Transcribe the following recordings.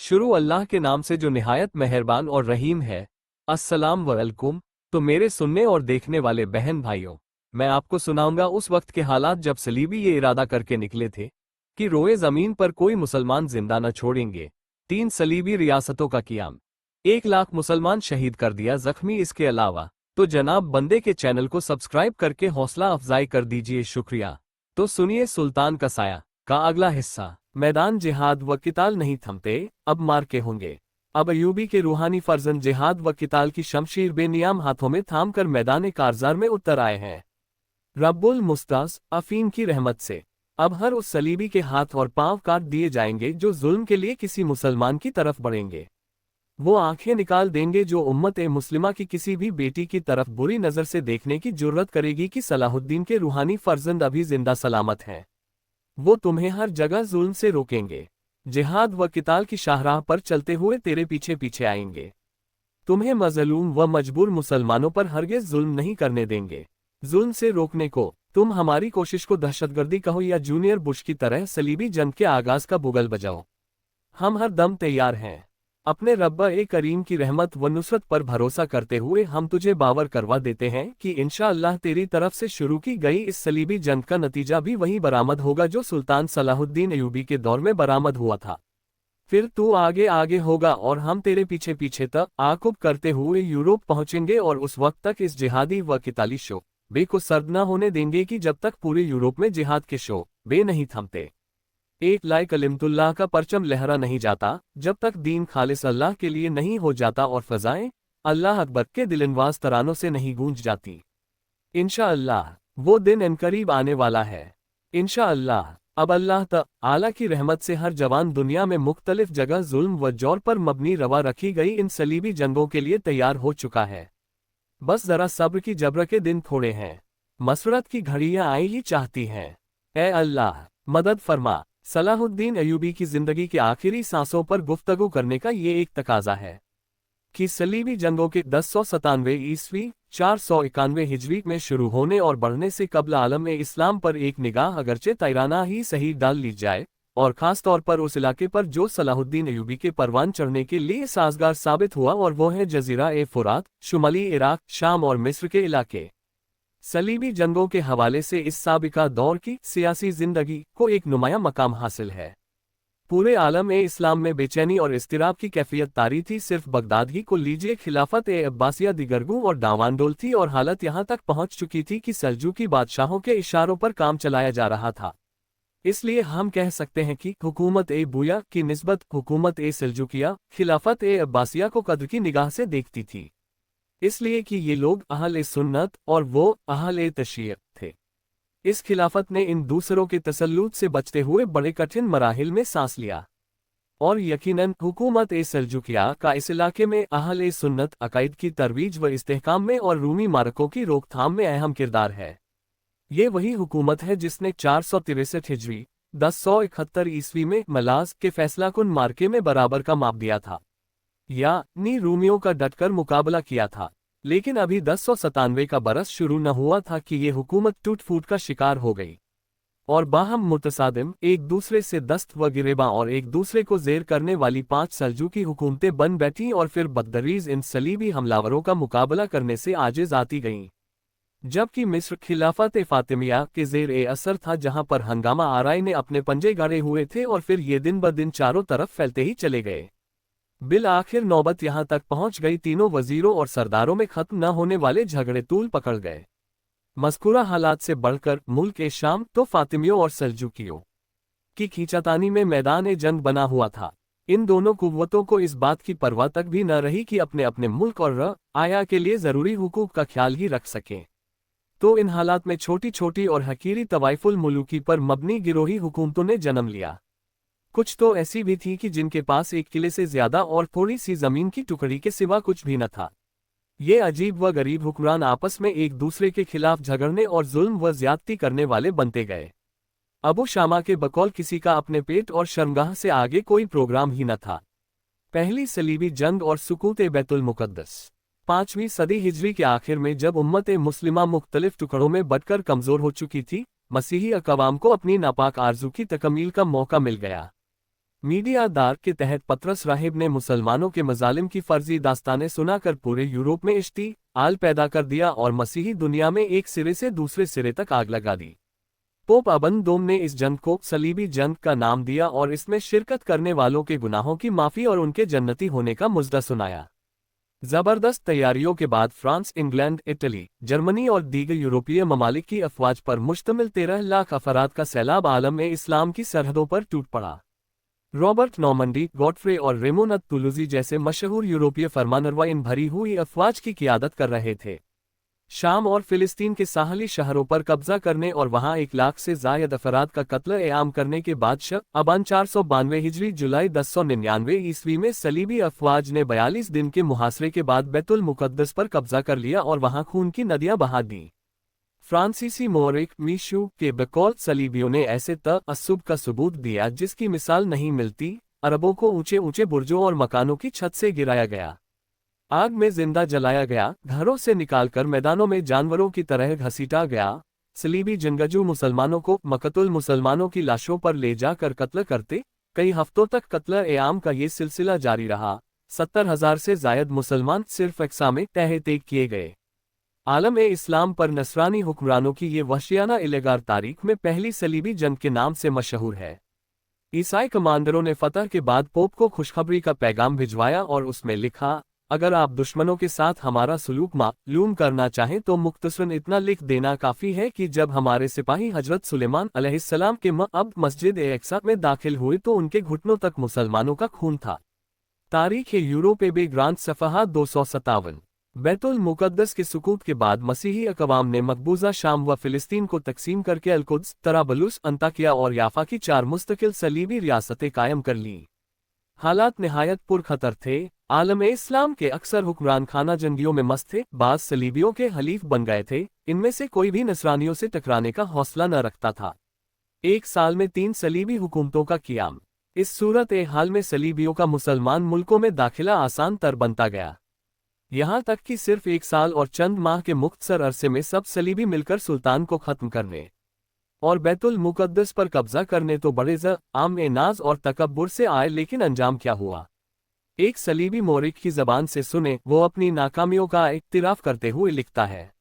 शुरू अल्लाह के नाम से जो निहायत मेहरबान और रहीम है। अस्सलाम वालेकुम। तो मेरे सुनने और देखने वाले बहन भाइयों, मैं आपको सुनाऊंगा उस वक्त के हालात जब सलीबी ये इरादा करके निकले थे कि रोए ज़मीन पर कोई मुसलमान जिंदा न छोड़ेंगे। 3 सलीबी रियासतों का क़ियाम, 1 लाख मुसलमान शहीद कर दिया जख्मी। इसके अलावा तो जनाब बंदे के चैनल को सब्सक्राइब करके हौसला अफजाई कर दीजिए, शुक्रिया। तो सुनिए सुल्तान का साया का अगला हिस्सा। मैदान जिहाद व किताल नहीं थमते, अब मार्के होंगे। अब अयूबी के रूहानी फर्जंद जिहाद व किताल की शमशीर बेनियाम हाथों में थाम कर मैदान कारजार में उतर आए हैं। रब्बुल मुस्तास अफीम की रहमत से अब हर उस सलीबी के हाथ और पांव काट दिए जाएंगे जो जुल्म के लिए किसी मुसलमान की तरफ बढ़ेंगे। वो आंखें निकाल देंगे जो उम्मत ए मुस्लिमा की किसी भी बेटी की तरफ बुरी नज़र से देखने की जुर्रत करेगी कि सलाहुद्दीन के रूहानी फर्जंद अभी जिंदा सलामत हैं। वो तुम्हें हर जगह जुल्म से रोकेंगे। जिहाद व किताल की शाहराह पर चलते हुए तेरे पीछे पीछे आएंगे। तुम्हें मजलूम व मजबूर मुसलमानों पर हरगिज़ जुल्म नहीं करने देंगे। जुल्म से रोकने को तुम हमारी कोशिश को दहशतगर्दी कहो या जूनियर बुश की तरह सलीबी जंग के आगाज का बुगल बजाओ, हम हर दम तैयार हैं। अपने रब्बा ए करीम की रहमत व नुसरत पर भरोसा करते हुए हम तुझे बावर करवा देते हैं कि इंशाअल्लाह तेरी तरफ से शुरू की गई इस सलीबी जंग का नतीजा भी वही बरामद होगा जो सुल्तान सलाहुद्दीन अयूबी के दौर में बरामद हुआ था। फिर तू आगे आगे होगा और हम तेरे पीछे पीछे तक आकुब करते हुए यूरोप पहुंचेंगे और उस वक्त तक इस जिहादी व किताली शो बे को सर्द न होने देंगे कि जब तक पूरे यूरोप में जिहाद के शो बे नहीं थमते, एक लाए कलिमतुल्लाह का परचम लहरा नहीं जाता, जब तक दीन खालिस अल्लाह के लिए नहीं हो जाता और फजाएं अल्लाह अकबर के दिलनवाज तरानों से नहीं गूंज जाती। इंशाअल्लाह वो दिन इनकरीब आने वाला है। इंशाअल्लाह अब अल्लाह ताला की रहमत से हर जवान दुनिया में मुख्तलिफ जगह जुल्म व जौर पर मबनी रवा रखी गई इन सलीबी जंगों के लिए तैयार हो चुका है। बस जरा सब्र की जबर के दिन थोड़े हैं, मसरत की घड़ियां आई ही चाहती हैं। ए अल्लाह मदद फरमा। सलाहुद्दीन अयूबी की जिंदगी के आखिरी सांसों पर गुफ्तगू करने का ये एक तकाजा है कि सलीबी जंगों के 1097 ईस्वी 491 हिजरी में शुरू होने और बढ़ने से कबल आलम इस्लाम पर एक निगाह अगरचे तैराना ही सही डाल ली जाए, और खास तौर पर उस इलाके पर जो सलाहुद्दीन अयूबी के परवान चढ़ने के लिए साजगार साबित हुआ, और वो है जजीरा ए फुरात, शुमाली इराक, शाम और मिस्र के इलाके। सलीबी जंगों के हवाले से इस साबिका दौर की सियासी जिंदगी को एक नुमाया मकाम हासिल है। पूरे आलम इस्लाम में बेचैनी और इस्तिराब की कैफियत तारी थी। सिर्फ बगदाद ही को लीजिए, खिलाफत अब्बासिया दिगरगू और डावांडोल थी, और हालत यहाँ तक पहुँच चुकी थी कि सल्जूकी बादशाहों के इशारों पर काम चलाया जा रहा था। इसलिए हम कह सकते हैं कि हुकूमत बुया की निस्बत हुकूमत सल्जूकिया खिलाफत अब्बासिया को कद्र की निगाह से देखती थी, इसलिए कि ये लोग अहल सुन्नत और वो अहल तशय्युअ थे। इस खिलाफत ने इन दूसरों के तसल्लुत से बचते हुए बड़े कठिन मराहिल में सांस लिया, और यकीनन हुकूमत सल्जूकिया का इस इलाके में अहल सुन्नत अकायद की तरवीज व इस्तेहकाम में और रूमी मारकों की रोकथाम में अहम किरदार है। ये वही हुकूमत है जिसने 463 हिजरी 1071 ईस्वी में मलाज के फैसलाकुन मार्के में बराबर का माप दिया था, यानी रूमियों का डटकर मुकाबला किया था। लेकिन अभी 1097 का बरस शुरू न हुआ था कि ये हुकूमत टूट फूट का शिकार हो गई, और बाहम मुतसादिम एक दूसरे से दस्त व गिरेबा और एक दूसरे को जेर करने वाली 5 सल्जूकी हुकूमतें बन बैठीं, और फिर बददरीज इन सलीबी हमलावरों का मुकाबला करने से आजिज आती गईं। जबकि मिस्र खिलाफत फातिमिया के जेर असर था, जहां पर हंगामा आराई ने अपने पंजे गाड़े हुए थे, और फिर ये दिन ब दिन चारों तरफ फैलते ही चले गए। बिल आखिर नौबत यहां तक पहुंच गई, तीनों वजीरों और सरदारों में खत्म न होने वाले झगड़े तूल पकड़ गए। मज़कूरा हालात से बढ़कर मुल्क शाम तो फातिमियों और सल्जूकियों की खींचातानी में मैदान जंग बना हुआ था। इन दोनों कुव्वतों को इस बात की परवाह तक भी न रही कि अपने अपने मुल्क और रआया के लिए ज़रूरी हुकूक का ख्याल ही रख सकें। तो इन हालात में छोटी छोटी और हकीरी तवाइफुल मुलूकी पर मबनी गिरोही हुकूमतों ने जन्म लिया। कुछ तो ऐसी भी थी कि जिनके पास एक किले से ज्यादा और थोड़ी सी जमीन की टुकड़ी के सिवा कुछ भी न था। ये अजीब व गरीब हुक्मरान आपस में एक दूसरे के खिलाफ झगड़ने और जुल्म व ज्यादती करने वाले बनते गए। अबू शामा के बकौल किसी का अपने पेट और शर्मगाह से आगे कोई प्रोग्राम ही न था। पहली सलीबी जंग और सुकूत बैतुल मुकद्दस 5वीं सदी हिजरी के आखिर में, जब उम्मत मुस्लिमा मुख्तलिफ टुकड़ों में बंटकर कमजोर हो चुकी थी, मसीही अक़वाम को अपनी नापाक आरज़ू की तकमील का मौका मिल गया। मीडिया दार के तहत पतरस राहिब ने मुसलमानों के मजालिम की फर्जी दास्तानें सुनाकर पूरे यूरोप में इश्ती आल पैदा कर दिया और मसीही दुनिया में एक सिरे से दूसरे सिरे तक आग लगा दी। पोप अबन दोम ने इस जंग को सलीबी जंग का नाम दिया और इसमें शिरकत करने वालों के गुनाहों की माफी और उनके जन्नती होने का मुजदा सुनाया। जबरदस्त तैयारियों के बाद फ्रांस, इंग्लैंड, इटली, जर्मनी और दीगर यूरोपीय ममालिक की अफवाज पर मुश्तमिल 13 लाख अफराद का सैलाब आलम में इस्लाम की सरहदों पर टूट पड़ा। रॉबर्ट नॉर्मंडी, गॉडफ्रे और रेमोन अत-तुलूजी जैसे मशहूर यूरोपीय फरमानरवा इन भरी हुई अफवाज की क़ियादत कर रहे थे। शाम और फिलिस्तीन के साहली शहरों पर कब्जा करने और वहां 1 लाख से ज़ायद अफराद का कत्ल-ए-आम करने के बाद अबान 492 हिजरी जुलाई 1099 ईस्वी में सलीबी अफवाज ने 42 दिन के मुहासरे के बाद बैतुल मुकद्दस पर कब्जा कर लिया और वहां खून की नदियां बहा दी। फ्रांसीसी मोरिक मीशू के बकौल सलीबियों ने ऐसे तअस्सुब का सबूत दिया जिसकी मिसाल नहीं मिलती। अरबों को ऊंचे ऊंचे बुर्जों और मकानों की छत से गिराया गया, आग में जिंदा जलाया गया, घरों से निकालकर मैदानों में जानवरों की तरह घसीटा गया। सलीबी जंगजू मुसलमानों को मकतूल मुसलमानों की लाशों पर ले जाकर कत्ल करते। कई हफ्तों तक कत्ल-ए-आम का ये सिलसिला जारी रहा। 70,000 से जायद मुसलमान सिर्फ अक्सा में तह-ए-तेग किए गए। आलम-ए-इस्लाम पर नसरानी हुक्मरानों की ये वहशियाना इलेगार तारीख में पहली सलीबी जंग के नाम से मशहूर है। ईसाई कमांडरों ने फतह के बाद पोप को खुशखबरी का पैगाम भिजवाया और उसमें लिखा, अगर आप दुश्मनों के साथ हमारा सलूक मालूम करना चाहें तो मुख्तसरन इतना लिख देना काफ़ी है कि जब हमारे सिपाही हजरत सुलेमान अलैहिस्सलाम के अब मस्जिद-ए-अक्सा में दाखिल हुए तो उनके घुटनों तक मुसलमानों का खून था। तारीख़ यूरोप बे ग्रांत सफ़हा 257। बैतुल मुकद्दस के सुकूत के बाद मसीही अक़वाम ने मकबूजा शाम व फ़िलिस्तीन को तकसीम करके अलकुद्स, तराबलुस, अंताकिया और याफा की 4 मुस्तकिल सलीबी रियासतें कायम कर लीं। हालात निहायत पुरखतर थे। आलम-ए-इस्लाम के अक्सर हुक्मरान खाना जंगियों में मस्त थे, बाज़ सलीबियों के हलीफ बन गए थे, इनमें से कोई भी नसरानियों से टकराने का हौसला न रखता था। 1 साल में 3 सलीबी हुकूमतों का क़ियाम। इस सूरत-ए-हाल में सलीबियों का मुसलमान मुल्कों में दाखिला आसान तर बनता गया। यहाँ तक कि सिर्फ 1 साल और चंद माह के मुख्तसर अरसे में सब सलीबी मिलकर सुल्तान को ख़त्म करने और बैतुल मुकद्दस पर कब्जा करने तो बड़े आम-ए-नाज और तकब्बुर से आए, लेकिन अंजाम क्या हुआ? एक सलीबी मोरिक की ज़बान से सुने, वो अपनी नाकामियों का इक्तिराफ़ करते हुए लिखता है।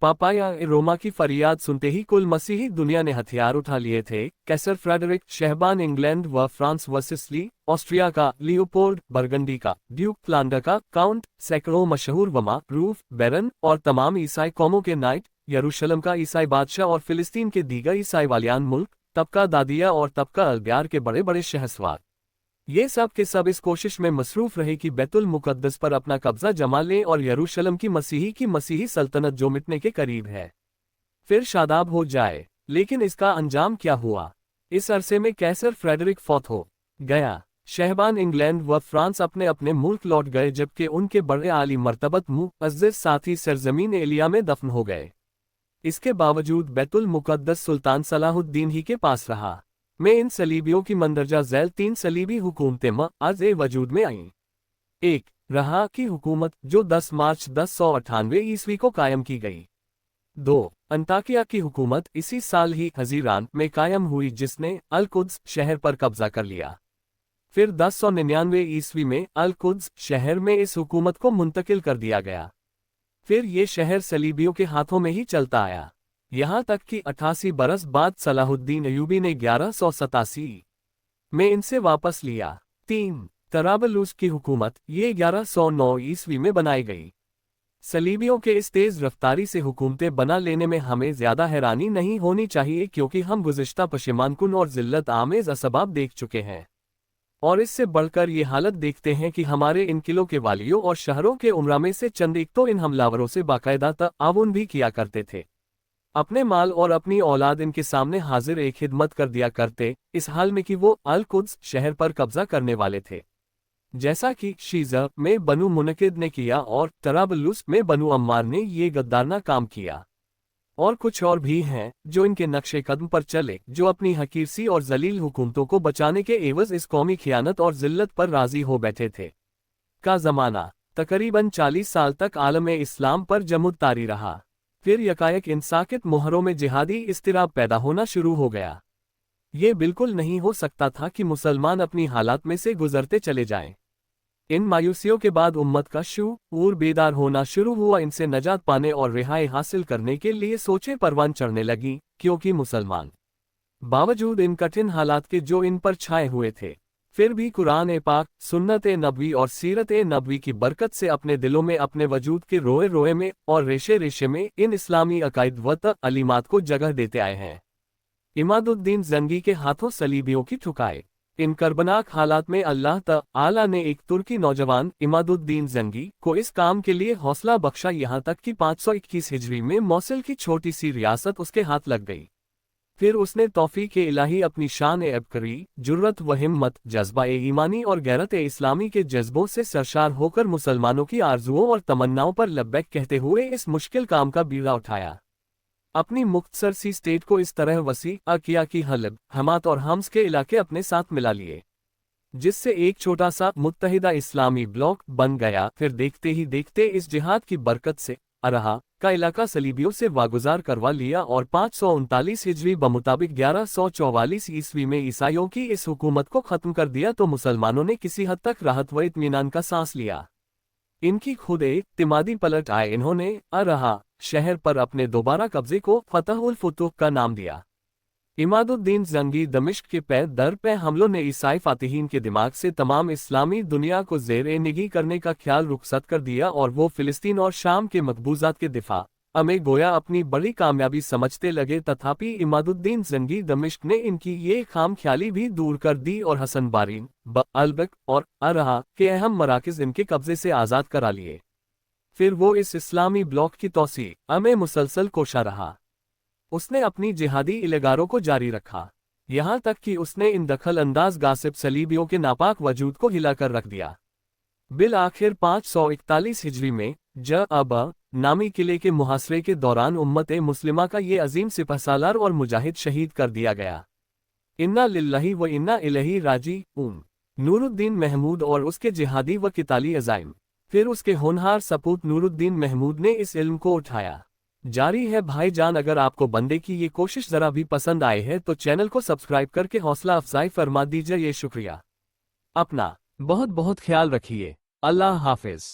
पापाया रोमा की फरियाद सुनते ही कुल मसीही दुनिया ने हथियार उठा लिए थे। कैसर फ्रेडरिक, शहबान इंग्लैंड व फ्रांस व सिसिली, ऑस्ट्रिया का लियोपोल्ड, बरगंडी का ड्यूक, फ्लांडर का काउंट, सैकड़ों मशहूर वमा, रूफ, बैरन और तमाम ईसाई कौमों के नाइट, यरूशलेम का ईसाई बादशाह और फिलिस्तीन के दीगर ईसाई वालियान मुल्क, तबका दादिया और तबका अलब्यार के बड़े बड़े शहसवार, ये सब के सब इस कोशिश में मसरूफ रहे कि बैतुल मुकद्दस पर अपना कब्जा जमा लें और यरूशलेम की मसीही सल्तनत जो मिटने के करीब है फिर शादाब हो जाए। लेकिन इसका अंजाम क्या हुआ? इस अरसे में कैसर फ्रेडरिक फौत हो गया। शहबान इंग्लैंड व फ्रांस अपने अपने मुल्क लौट गए, जबकि उनके बड़े आली मर्तबत मुअज़्ज़ज़ साथी सरजमीन एलिया में दफन हो गए। इसके बावजूद बैतुल मुकद्दस सुल्तान सलाहुद्दीन ही के पास रहा। में इन सलीबियों की मंदरजा झैल 3 सलीबी हुकूमतें वजूद में आईं। 1. रहा की हुकूमत, जो 10 मार्च 1098 ईस्वी को कायम की गई। 2. अंताकिया की हुकूमत, इसी साल ही हजीरान में कायम हुई, जिसने अल-कुद्स शहर पर कब्जा कर लिया। फिर 1099 ईस्वी में अल-कुद्स शहर में इस हुकूमत को मुंतकिल कर दिया गया। फिर ये शहर सलीबियों के हाथों में ही चलता आया, यहाँ तक कि 88 बरस बाद सलाहुद्दीन अयूबी ने 1187 में इनसे वापस लिया। 3. तराबलुस की हुकूमत, ये 1109 ईस्वी में बनाई गई। सलीबियों के इस तेज़ रफ्तारी से हुकूमतें बना लेने में हमें ज़्यादा हैरानी नहीं होनी चाहिए, क्योंकि हम गुज़िश्ता पशेमानकुन और ज़िल्लत आमेज़ असबाब देख चुके हैं, और इससे बढ़कर ये हालत देखते हैं कि हमारे इन किलों के वालियों और शहरों के उमरा में से चंद एक तो इन हमलावरों से बाकायदा ताउन भी किया करते थे। अपने माल और अपनी औलाद इनके सामने हाजिर एक खिदमत कर दिया करते, इस हाल में कि वो अल-कुद्स शहर पर कब्जा करने वाले थे, जैसा कि शीज़ा में बनु मुनकिद ने किया और तराबलुस में बनु अम्मार ने ये गद्दारना काम किया। और कुछ और भी हैं जो इनके नक्शे कदम पर चले, जो अपनी हकीरसी और जलील हुकूमतों को बचाने के एवज इस कौमी खियानत और जिल्लत पर राजी हो बैठे थे। का ज़माना तकरीबन 40 साल तक आलम-ए-इस्लाम पर जमुद तारी रहा। फिर यकायक इन साकित मोहरों में जिहादी इस्तिराब पैदा होना शुरू हो गया। یہ بالکل نہیں ہو سکتا تھا کہ مسلمان اپنی حالات میں سے گزرتے چلے جائیں۔ ان مایوسیوں کے بعد امت کا شعور بیدار ہونا شروع ہوا، ان سے نجات پانے اور رہائی حاصل کرنے کے لیے سوچیں پروان چڑھنے لگیں، کیونکہ مسلمان باوجود ان کٹھن حالات کے جو ان پر چھائے ہوئے تھے، پھر بھی قرآن پاک، سنت نبوی اور سیرت نبوی کی برکت سے اپنے دلوں میں، اپنے وجود کے روئے روئے میں اور ریشے ریشے میں ان اسلامی عقائد و تعلیمات کو جگہ دیتے آئے ہیں۔ عماد الدین زنگی کے ہاتھوں صلیبیوں کی ٹھکائے۔ ان کربناک حالات میں اللہ تعالی نے ایک ترکی نوجوان عماد الدین زنگی کو اس کام کے لیے حوصلہ بخشا، یہاں تک کہ 521 ہجری میں موصل کی چھوٹی سی ریاست اس کے ہاتھ لگ گئی۔ پھر اس نے توفیق الہی اپنی شان عبقری، جرت و ہمت، جذبہ ایمانی اور غیرت اسلامی کے جذبوں سے سرشار ہو کر مسلمانوں کی آرزوؤں اور تمناؤں پر لبیک کہتے ہوئے اس مشکل کام کا بیڑا اٹھایا۔ اپنی مختصر سی اسٹیٹ کو اس طرح وسیع کیا کہ حلب، حمات اور حمص کے علاقے اپنے ساتھ ملا لیے، جس سے ایک چھوٹا سا متحدہ اسلامی بلاک بن گیا۔ پھر دیکھتے ہی دیکھتے اس جہاد کی برکت سے ارہا کا علاقہ صلیبیوں سے واگزار کروا لیا اور 539 ہجری بمطابق 1144 عیسوی میں عیسائیوں کی اس حکومت کو ختم کر دیا تو مسلمانوں نے کسی حد تک راحت و اطمینان کا سانس لیا۔ ان کی خود اعتمادی پلٹ آئے، انہوں نے ارہا شہر پر اپنے دوبارہ قبضے کو فتح الفتوح کا نام دیا۔ عماد الدین زنگی دمشق کے پے در پے حملوں نے عیسائی فاتحین کے دماغ سے تمام اسلامی دنیا کو زیر نگی کرنے کا خیال رخصت کر دیا، اور وہ فلسطین اور شام کے مقبوضات کے دفاع میں گویا اپنی بڑی کامیابی سمجھتے لگے۔ تتھاپی عماد الدین زنگی دمشق نے ان کی یہ خام خیالی بھی دور کر دی اور حسن بارین، البک اور ارہا کے اہم مراکز ان کے قبضے سے آزاد کرا لیے۔ پھر وہ اس اسلامی بلاک کی توسیع میں مسلسل کوشاں رہا۔ اس نے اپنی جہادی الیگاروں کو جاری رکھا، یہاں تک کہ اس نے ان دخل انداز غاصب صلیبیوں کے ناپاک وجود کو ہلا کر رکھ دیا۔ بالآخر 541 ہجری میں جعبہ نامی قلعے کے محاصرے کے دوران امت مسلمہ کا یہ عظیم سپہ سالار اور مجاہد شہید کر دیا گیا۔ انا للہ و انا الیہ راجعون۔ نور الدین محمود اور اس کے جہادی و قتالی عزائم۔ پھر اس کے ہونہار سپوت نور الدین محمود نے اس علم کو اٹھایا۔ جاری ہے بھائی جان، اگر آپ کو بندے کی یہ کوشش ذرا بھی پسند آئے ہے تو چینل کو سبسکرائب کر کے حوصلہ افزائی فرما دیجیے، یہ شکریہ۔ اپنا بہت بہت خیال رکھیے۔ اللہ حافظ۔